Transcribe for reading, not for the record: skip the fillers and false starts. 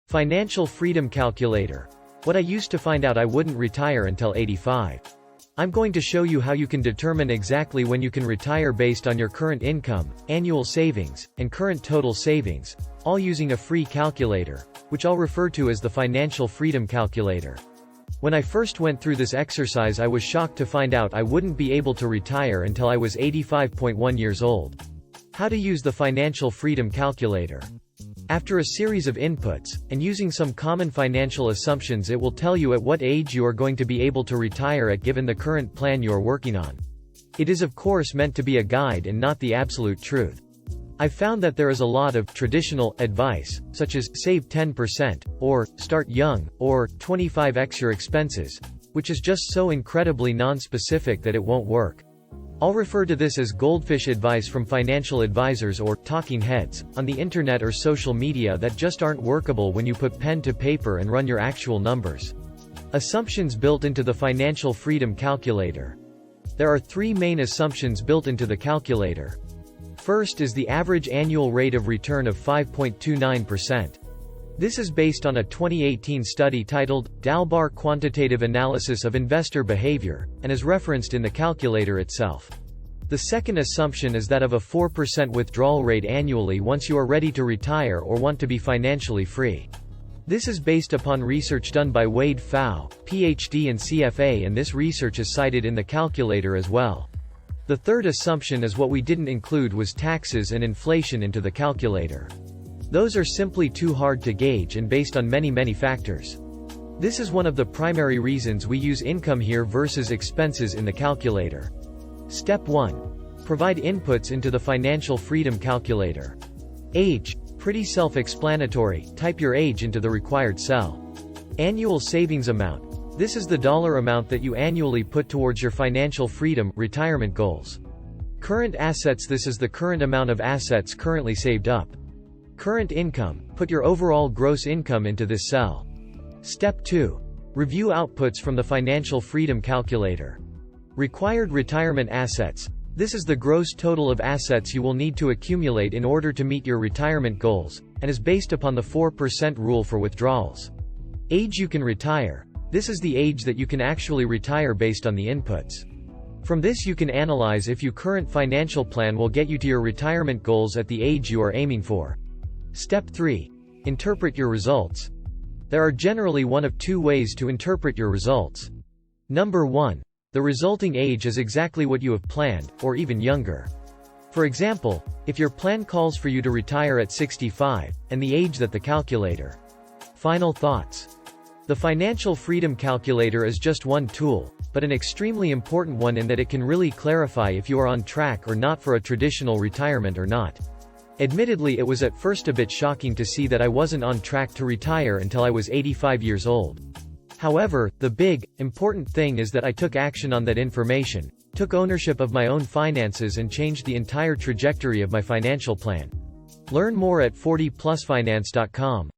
Financial Freedom Calculator. What I used to find out I wouldn't retire until 85. I'm going to show you how you can determine exactly when you can retire based on your current income, annual savings, and current total savings, all using a free calculator, which I'll refer to as the Financial Freedom Calculator. When I first went through this exercise, I was shocked to find out I wouldn't be able to retire until I was 85.1 years old. How to use the Financial Freedom Calculator. After a series of inputs, and using some common financial assumptions, it will tell you at what age you are going to be able to retire at given the current plan you are working on. It is of course meant to be a guide and not the absolute truth. I've found that there is a lot of traditional advice, such as save 10%, or start young, or 25x your expenses, which is just so incredibly non-specific that it won't work. I'll refer to this as goldfish advice from financial advisors or talking heads on the internet or social media that just aren't workable when you put pen to paper and run your actual numbers. Assumptions built into the Financial Freedom Calculator. There are three main assumptions built into the calculator. First is the average annual rate of return of 5.29%. This is based on a 2018 study titled, Dalbar Quantitative Analysis of Investor Behavior, and is referenced in the calculator itself. The second assumption is that of a 4% withdrawal rate annually once you are ready to retire or want to be financially free. This is based upon research done by Wade Pfau, PhD and CFA, and this research is cited in the calculator as well. The third assumption is what we didn't include was taxes and inflation into the calculator. Those are simply too hard to gauge and based on many factors. This is one of the primary reasons we use income here versus expenses in the calculator. Step 1. Provide inputs into the Financial Freedom Calculator. Age. Pretty self-explanatory, type your age into the required cell. Annual savings amount. This is the dollar amount that you annually put towards your financial freedom, retirement goals. Current assets. This is the current amount of assets currently saved up. Current income, put your overall gross income into this cell. Step 2. Review outputs from the Financial Freedom Calculator. Required retirement assets. This is the gross total of assets you will need to accumulate in order to meet your retirement goals, and is based upon the 4% rule for withdrawals. Age you can retire. This is the age that you can actually retire based on the inputs. From this you can analyze if your current financial plan will get you to your retirement goals at the age you are aiming for. Step 3. Interpret your results. There are generally one of two ways to interpret your results. Number 1. The resulting age is exactly what you have planned, or even younger. For example, if your plan calls for you to retire at 65, and the age that the calculator. Final thoughts. The Financial Freedom Calculator is just one tool, but an extremely important one in that it can really clarify if you are on track or not for a traditional retirement or not. Admittedly, it was at first a bit shocking to see that I wasn't on track to retire until I was 85 years old. However, the big, important thing is that I took action on that information, took ownership of my own finances, and changed the entire trajectory of my financial plan. Learn more at 40plusfinance.com.